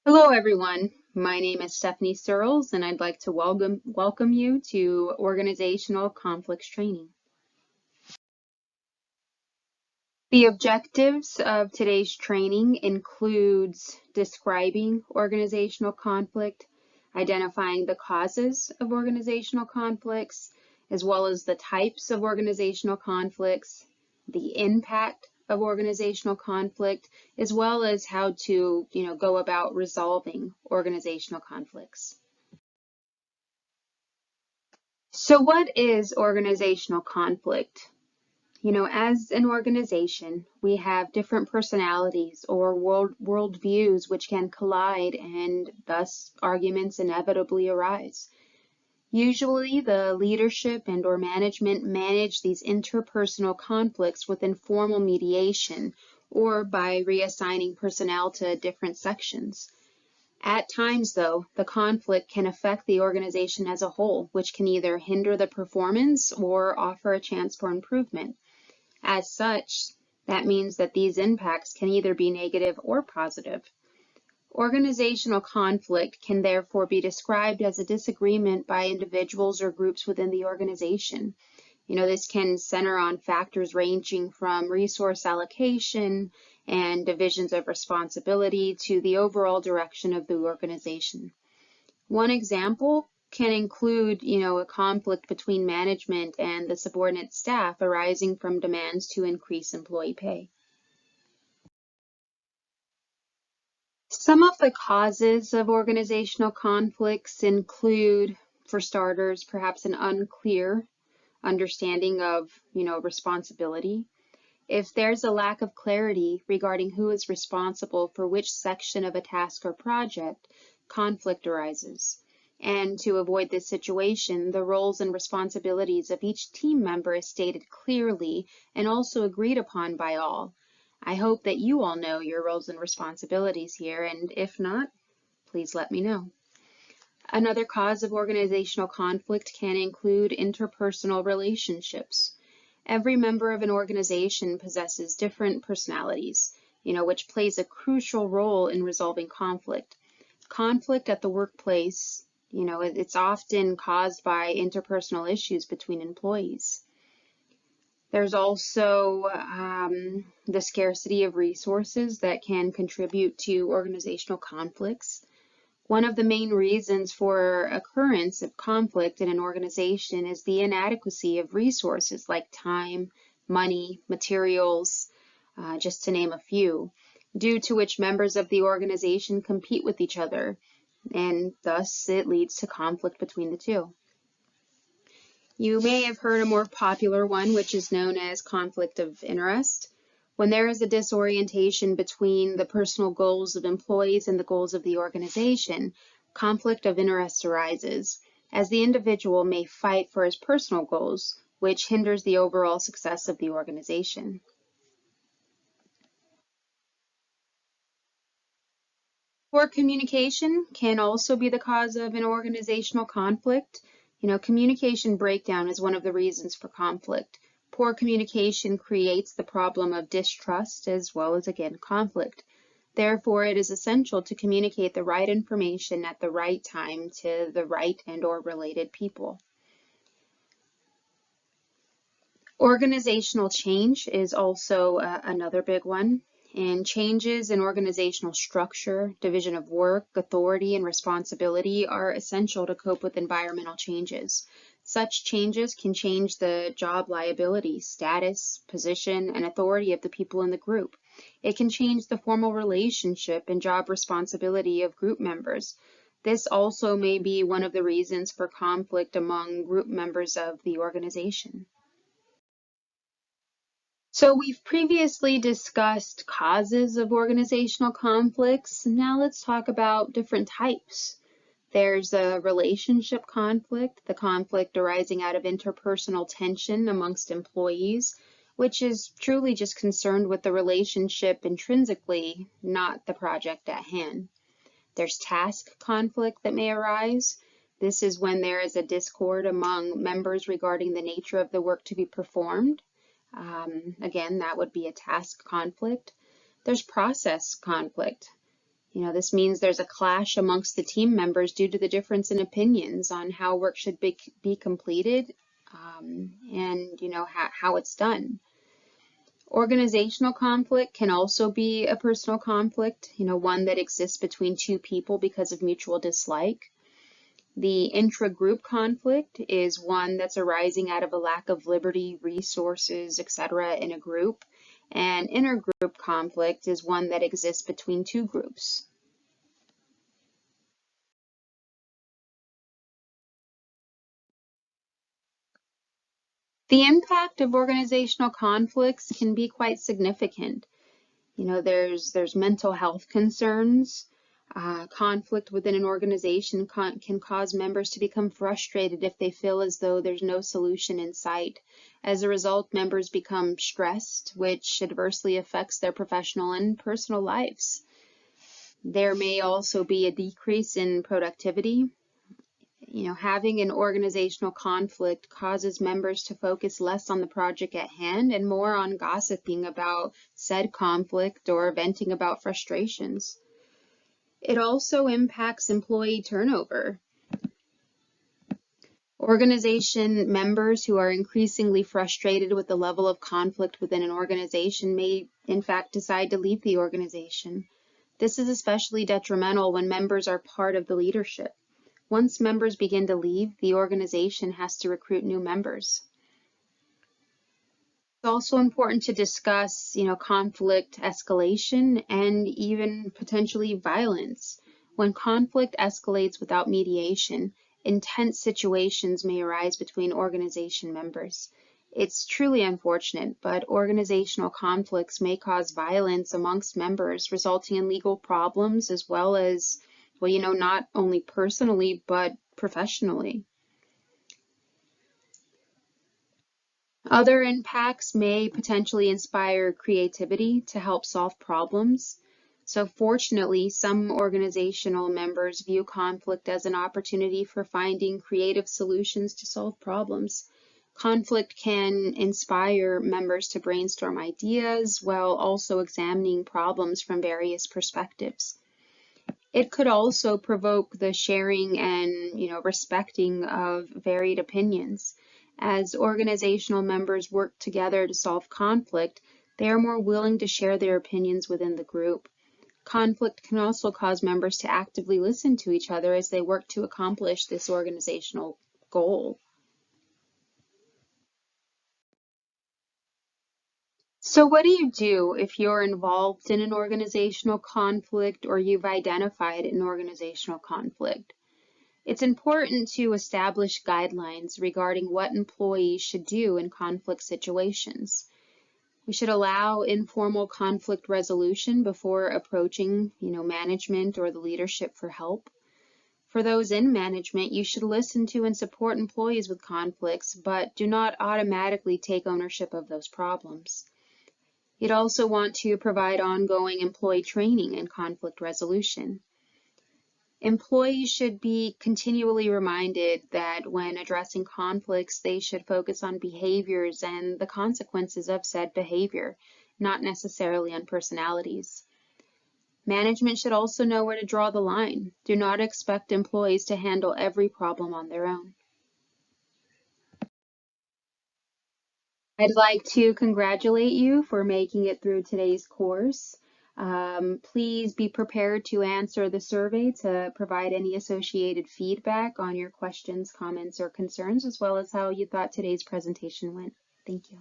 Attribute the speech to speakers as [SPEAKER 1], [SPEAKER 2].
[SPEAKER 1] Hello, everyone. My name is Stephanie Searles, and I'd like to welcome you to Organizational Conflicts Training. The objectives of today's training includes describing organizational conflict, identifying the causes of organizational conflicts, as well as the types of organizational conflicts, the impact of organizational conflict, as well as how to, go about resolving organizational conflicts. So what is organizational conflict? As an organization, we have different personalities or worldviews which can collide, and thus arguments inevitably arise. Usually, the leadership and or management manage these interpersonal conflicts with informal mediation or by reassigning personnel to different sections. At times, though, the conflict can affect the organization as a whole, which can either hinder the performance or offer a chance for improvement. As such, that means that these impacts can either be negative or positive. Organizational conflict can therefore be described as a disagreement by individuals or groups within the organization. This can center on factors ranging from resource allocation and divisions of responsibility to the overall direction of the organization. One example can include, a conflict between management and the subordinate staff arising from demands to increase employee pay. Some of the causes of organizational conflicts include, for starters, perhaps an unclear understanding of, responsibility. If there's a lack of clarity regarding who is responsible for which section of a task or project, conflict arises. And to avoid this situation, the roles and responsibilities of each team member is stated clearly and also agreed upon by all. I hope that you all know your roles and responsibilities here, and if not, please let me know. Another cause of organizational conflict can include interpersonal relationships. Every member of an organization possesses different personalities, which plays a crucial role in resolving conflict. Conflict at the workplace, it's often caused by interpersonal issues between employees. There's also the scarcity of resources that can contribute to organizational conflicts. One of the main reasons for occurrence of conflict in an organization is the inadequacy of resources like time, money, materials, just to name a few, due to which members of the organization compete with each other, and thus it leads to conflict between the two. You may have heard a more popular one, which is known as conflict of interest. When there is a disorientation between the personal goals of employees and the goals of the organization, conflict of interest arises, as the individual may fight for his personal goals, which hinders the overall success of the organization. Poor communication can also be the cause of an organizational conflict. Communication breakdown is one of the reasons for conflict. Poor communication creates the problem of distrust as well as, again, conflict. Therefore, it is essential to communicate the right information at the right time to the right and or related people. Organizational change is also another big one. And changes in organizational structure, division of work, authority, and responsibility are essential to cope with environmental changes. Such changes can change the job liability, status, position, and authority of the people in the group. It can change the formal relationship and job responsibility of group members. This also may be one of the reasons for conflict among group members of the organization. So we've previously discussed causes of organizational conflicts. Now let's talk about different types. There's a relationship conflict, the conflict arising out of interpersonal tension amongst employees, which is truly just concerned with the relationship intrinsically, not the project at hand. There's task conflict that may arise. This is when there is a discord among members regarding the nature of the work to be performed. Again, that would be a task conflict. There's process conflict. This means there's a clash amongst the team members due to the difference in opinions on how work should be completed, and how it's done. Organizational conflict can also be a personal conflict, one that exists between two people because of mutual dislike. The intra-group conflict is one that's arising out of a lack of liberty, resources, etc. in a group. And intergroup conflict is one that exists between two groups. The impact of organizational conflicts can be quite significant. There's mental health concerns. Conflict within an organization can cause members to become frustrated if they feel as though there's no solution in sight. As a result, members become stressed, which adversely affects their professional and personal lives. There may also be a decrease in productivity. Having an organizational conflict causes members to focus less on the project at hand and more on gossiping about said conflict or venting about frustrations. It also impacts employee turnover. Organization members who are increasingly frustrated with the level of conflict within an organization may, in fact, decide to leave the organization. This is especially detrimental when members are part of the leadership. Once members begin to leave, the organization has to recruit new members. It's also important to discuss, conflict escalation and even potentially violence. When conflict escalates without mediation, intense situations may arise between organization members. It's truly unfortunate, but organizational conflicts may cause violence amongst members, resulting in legal problems as well as, not only personally, but professionally. Other impacts may potentially inspire creativity to help solve problems. So fortunately, some organizational members view conflict as an opportunity for finding creative solutions to solve problems. Conflict can inspire members to brainstorm ideas while also examining problems from various perspectives. It could also provoke the sharing and, respecting of varied opinions. As organizational members work together to solve conflict, they are more willing to share their opinions within the group. Conflict can also cause members to actively listen to each other as they work to accomplish this organizational goal. So what do you do if you're involved in an organizational conflict or you've identified an organizational conflict? It's important to establish guidelines regarding what employees should do in conflict situations. We should allow informal conflict resolution before approaching, management or the leadership for help. For those in management, you should listen to and support employees with conflicts, but do not automatically take ownership of those problems. You'd also want to provide ongoing employee training and conflict resolution. Employees should be continually reminded that when addressing conflicts, they should focus on behaviors and the consequences of said behavior, not necessarily on personalities. Management should also know where to draw the line. Do not expect employees to handle every problem on their own. I'd like to congratulate you for making it through today's course. Please be prepared to answer the survey to provide any associated feedback on your questions, comments, or concerns, as well as how you thought today's presentation went. Thank you.